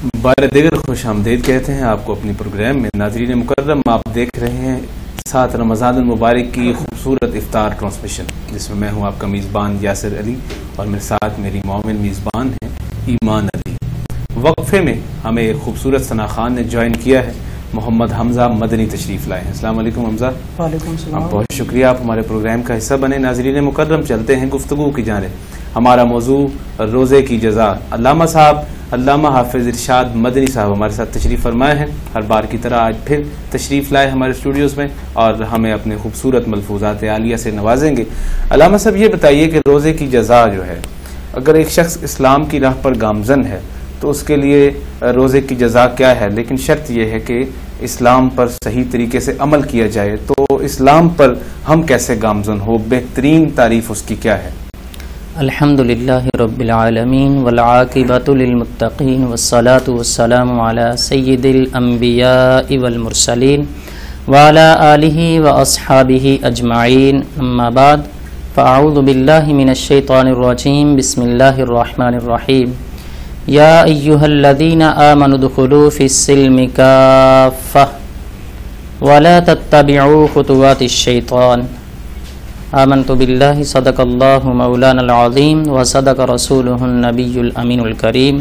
بار دیگر خوش آمدید کہتے ہیں آپ کو اپنی پروگرام میں. ناظرین مکرم، آپ دیکھ رہے ہیں 7 رمضان المبارک کی خوبصورت افطار ٹرانسمیشن، جس میں میں ہوں آپ کا میزبان یاسر علی اور میرے ساتھ میری معاون میزبان ہیں ایمان علی. وقفے میں ہمیں ایک خوبصورت ثنا خان نے جوائن کیا ہے. محمد حمزہ مدنی تشریف لائے ہیں. السلام علیکم حمزہ. وعلیکم السلام. بہت شکریہ، آپ ہمارے پروگرام کا حصہ بنے. ناظرین مکرم، چلتے ہیں گفتگو کی جانب. ہمارا موضوع روزے کی جزا. علامہ صاحب، علامہ حافظ ارشاد مدنی صاحب ہمارے ساتھ تشریف فرمائے ہیں. ہر بار کی طرح آج پھر تشریف لائے ہمارے اسٹوڈیوز میں اور ہمیں اپنے خوبصورت ملفوظات عالیہ سے نوازیں گے. علامہ صاحب، یہ بتائیے کہ روزے کی جزا جو ہے، اگر ایک شخص اسلام کی راہ پر گامزن ہے تو اس کے لیے روزے کی جزا کیا ہے؟ لیکن شرط یہ ہے کہ اسلام پر صحیح طریقے سے عمل کیا جائے. تو اسلام پر ہم کیسے گامزن ہو؟ بہترین تعریف اس کی کیا ہے؟ الحمدللہ رب العالمین والعاقبۃ للمتقین والصلاة والسلام علی سید الانبیاء والمرسلین وعلی آلہ واصحابہ اجمعین. اما بعد فاعوذ باللہ من الشیطان الرجیم. بسم اللہ الرحمن الرحیم. یا ایہا الذین آمنوا ادخلوا فی السلم کافہ ولا تتبعوا خطوات الشیطان. آمنت باللہ صدق اللہ مولانا العظیم وصدق رسولہ النبی الامین الکریم.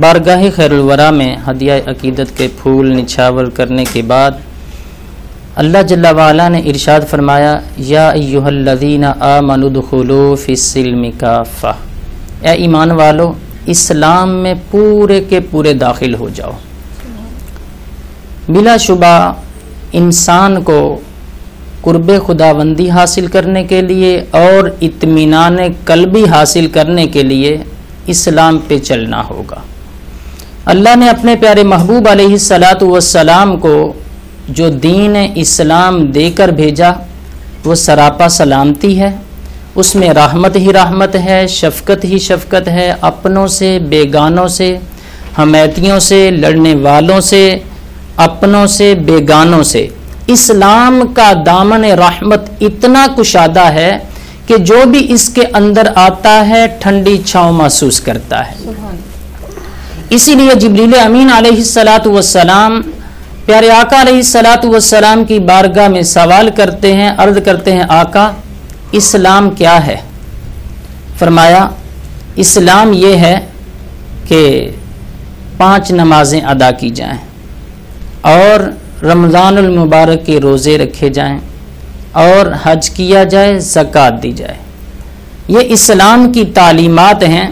بارگاہ خیر الورا میں ہدیہ عقیدت کے پھول نچھاور کرنے کے بعد اللہ جل وعلا نے ارشاد فرمایا، یا ایہا الذین آمنوا ادخلوا فی السلم کافہ. اے ایمان والو، اسلام میں پورے کے پورے داخل ہو جاؤ. بلا شبہ انسان کو قرب خداوندی حاصل کرنے کے لیے اور اطمینان قلبی حاصل کرنے کے لیے اسلام پہ چلنا ہوگا. اللہ نے اپنے پیارے محبوب علیہ السلام کو جو دین اسلام دے کر بھیجا وہ سراپا سلامتی ہے. اس میں رحمت ہی رحمت ہے، شفقت ہی شفقت ہے. اپنوں سے، بیگانوں سے، حمیتیوں سے، لڑنے والوں سے، اپنوں سے، بیگانوں سے اسلام کا دامن رحمت اتنا کشادہ ہے کہ جو بھی اس کے اندر آتا ہے ٹھنڈی چھاؤں محسوس کرتا ہے. اسی لیے جبریل امین علیہ السلام پیارے آقا علیہ السلام کی بارگاہ میں سوال کرتے ہیں، عرض کرتے ہیں، آقا اسلام کیا ہے؟ فرمایا اسلام یہ ہے کہ 5 نمازیں ادا کی جائیں اور رمضان المبارک کے روزے رکھے جائیں اور حج کیا جائے، زکوٰۃ دی جائے. یہ اسلام کی تعلیمات ہیں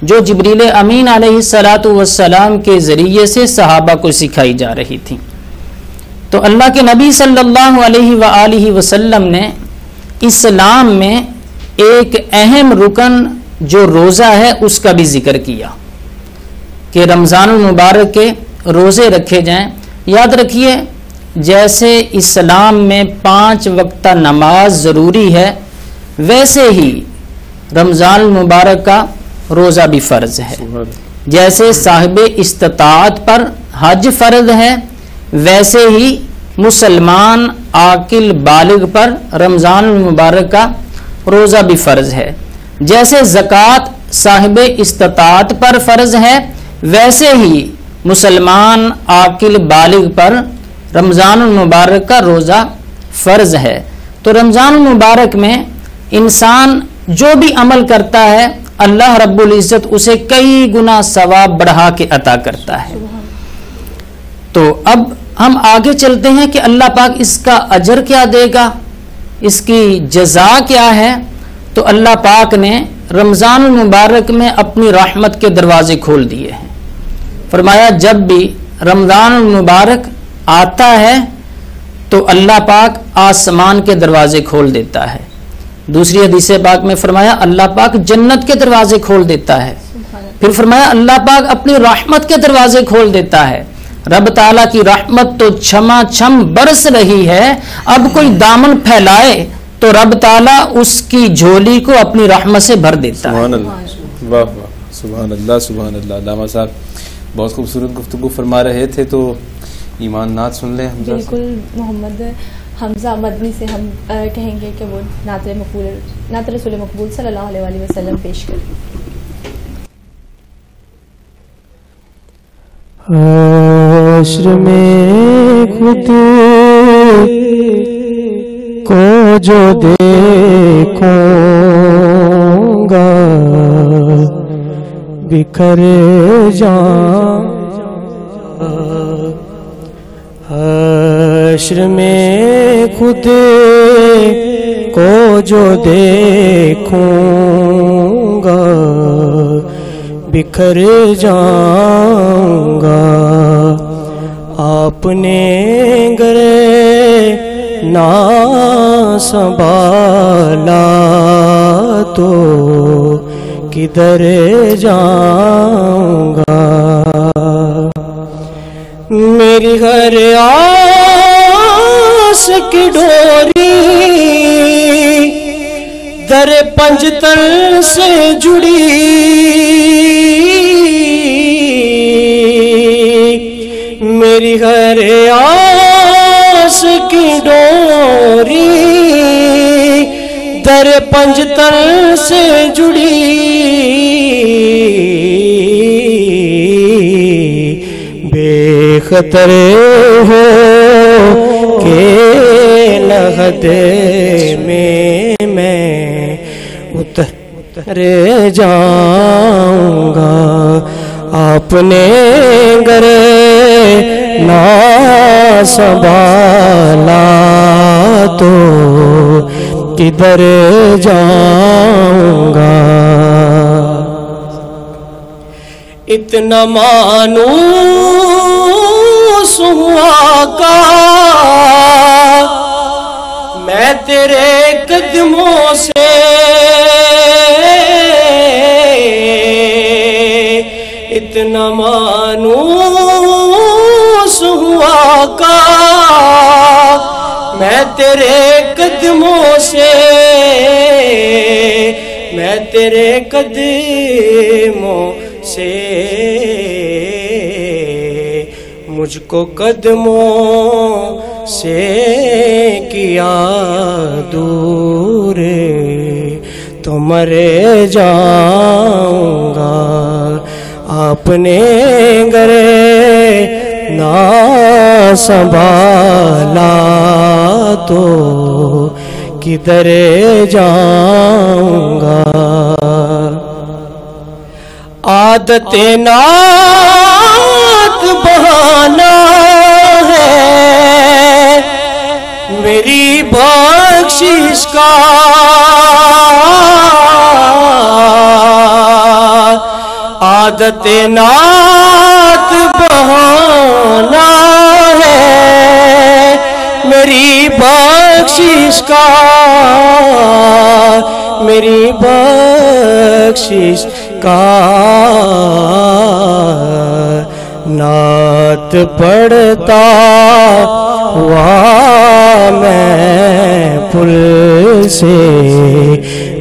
جو جبریل امین علیہ السلام کے ذریعے سے صحابہ کو سکھائی جا رہی تھی. تو اللہ کے نبی صلی اللہ علیہ وآلہ وسلم نے اسلام میں ایک اہم رکن جو روزہ ہے اس کا بھی ذکر کیا کہ رمضان المبارک کے روزے رکھے جائیں. یاد رکھیے، جیسے اسلام میں 5 وقتہ نماز ضروری ہے، ویسے ہی رمضان المبارک کا روزہ بھی فرض ہے. جیسے صاحب استطاعت پر حج فرض ہے، ویسے ہی مسلمان عاقل بالغ پر رمضان المبارک کا روزہ بھی فرض ہے. جیسے زکوٰۃ صاحب استطاعت پر فرض ہے، ویسے ہی مسلمان عاقل بالغ پر رمضان المبارک کا روزہ فرض ہے. تو رمضان المبارک میں انسان جو بھی عمل کرتا ہے اللہ رب العزت اسے کئی گنا ثواب بڑھا کے عطا کرتا ہے. تو اب ہم آگے چلتے ہیں کہ اللہ پاک اس کا اجر کیا دے گا، اس کی جزا کیا ہے. تو اللہ پاک نے رمضان المبارک میں اپنی رحمت کے دروازے کھول دیے ہیں. فرمایا جب بھی رمضان المبارک آتا ہے تو اللہ پاک آسمان کے دروازے کھول دیتا ہے. دوسری حدیث پاک میں فرمایا اللہ پاک جنت کے دروازے کھول دیتا ہے. پھر فرمایا اللہ پاک اپنی رحمت کے دروازے کھول دیتا ہے. رب تعالیٰ کی رحمت تو چھما چھم برس رہی ہے، اب کوئی دامن پھیلائے تو رب تعالیٰ اس کی جھولی کو اپنی رحمت سے بھر دیتا ہے. سبحان اللہ، واہ واہ، سبحان اللہ سبحان اللہ. علامہ صاحب بہت خوبصورت گفتگو فرما رہے تھے، تو ایمان نعت سن لیں. بالکل، محمد حمزہ مدنی سے ہم کہیں گے کہ وہ نعت رسول مقبول صلی اللہ علیہ وسلم پیش کریں. حشر میں خود کو جو دیکھوں گا بکھر جاؤں حشر میں خود کو جو دیکھوں گا بکھر جاؤں گا آپ نے گرے نہ سنبھالا تو کدھر جاؤں گا میری ہر آس کی ڈوری در پنجتن سے جڑی میری ہر آس کی ڈوری در پنجتن سے جڑی بے خطر ہو کہ لحد میں اتر جاؤں گا آپ نے گر نہ سنبھالا تو کدھر جاؤں گا اتنا مانوس ہوا کا میں تیرے قدموں سے اتنا مانوس ہوا کا میں تیرے قدموں سے میں تیرے قدموں سے مجھ کو قدموں سے کیا دور تو مر جاؤں گا آپ نے گرے نہ سنبھالا تو کدھر جاؤں گا عادت نعت بہانا ہے میری بخشش کا عادت نعت بہانا ہے میری بخشش کا میری بخشش کا نعت پڑھتا ہوا میں پل سے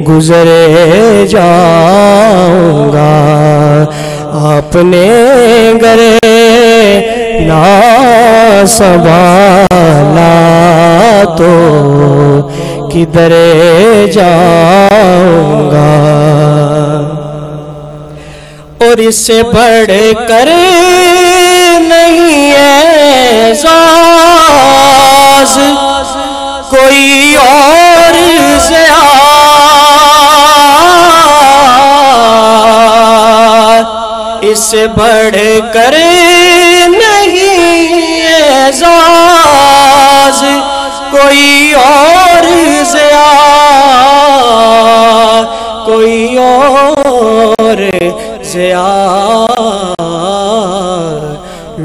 گزر جاؤں گا آپ نے گرے نہ سنبھالا تو کدھر جاؤں گا اور اس سے بڑھ کر نہیں اعزاز کوئی اور اس سے بڑھ کر نہیں اعزاز کوئی اور کوئی اور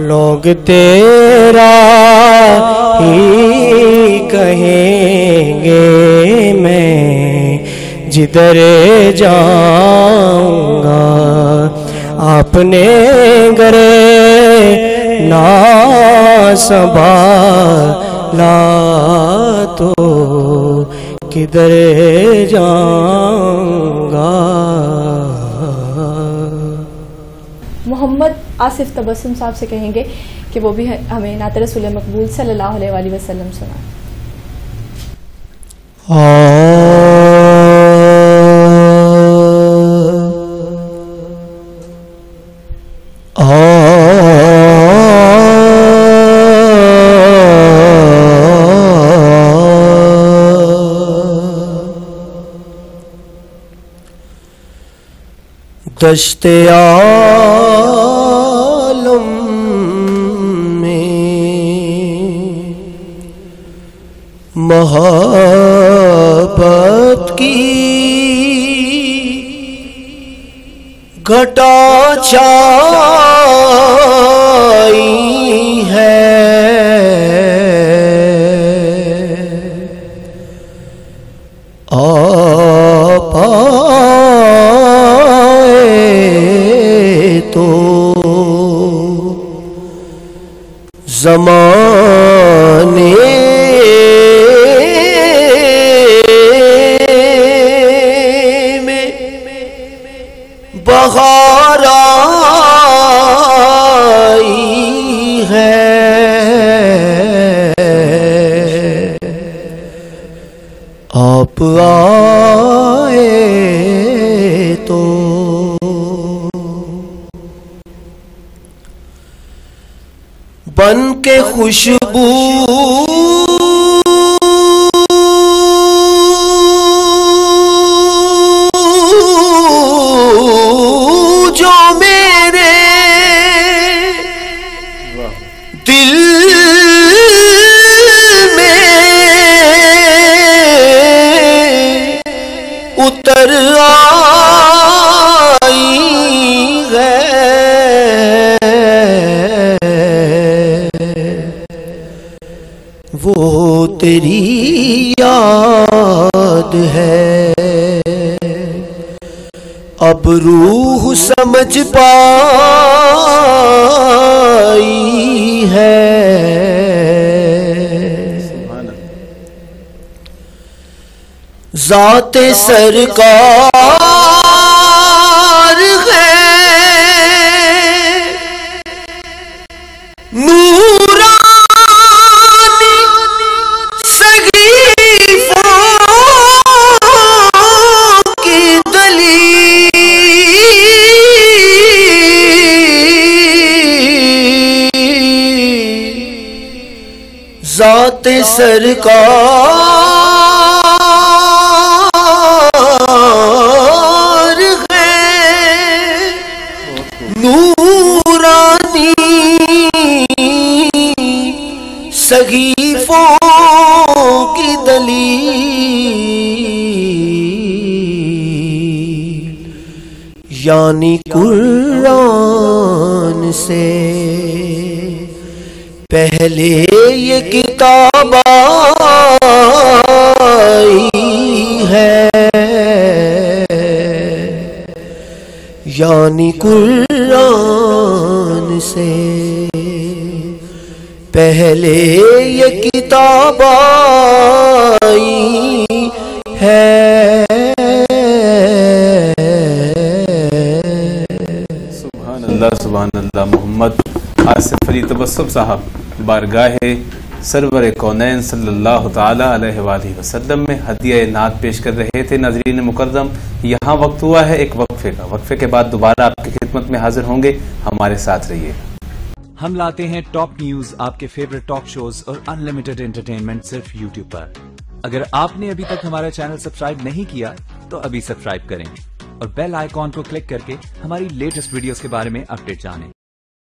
لوگ تیرا ہی کہیں گے میں جدھر جاؤں گا آپ نے گرے نہ سنبھالا تو کدھر جاؤں گا محمد آصف تبسم صاحب سے کہیں گے کہ وہ بھی ہمیں نعت رسول مقبول صلی اللہ علیہ وسلم سنائیں. دشت عالم میں محبت کی گھٹا چھائی ہے، آپ آئے تو زمانے میں بہار آئی ہے، آپ آئے تو بن کے خوشبو جو میرے دل میں اتر آئی ہے، وہ تیری یاد ہے، اب روح سمجھ پائی ہے، ذات سرکار ہے، نورانی صحیفوں کی دلیل، ذات سرکار ہے، نورانی صحیفوں کی دلیل، یعنی قرآن سے پہلے یہ کتاب آئی ہے، یعنی قرآن سے پہلے یہ کتاب آئی ہے، سبحان اللہ۔ محمد آصف علی تبسم صاحب بارگاہ سرور کونین صلی اللہ تعالی علیہ وآلہ وسلم میں ہدیہ نعت پیش کر رہے تھے۔ ناظرین مکرم، یہاں وقت ہوا ہے ایک وقفے کا، وقفے کے بعد دوبارہ آپ کی خدمت میں حاضر ہوں گے، ہمارے ساتھ رہیے۔ ہم لاتے ہیں ٹاپ نیوز، آپ کے فیوریٹ ٹاک شوز اور انلمیٹڈ انٹرٹینمنٹ صرف یوٹیوب پر۔ اگر آپ نے ابھی تک ہمارا چینل سبسکرائب نہیں کیا تو ابھی سبسکرائب کریں اور بیل آئیکن کو کلک کر کے ہماری لیٹسٹ ویڈیوز کے بارے میں اپڈیٹ جانیں۔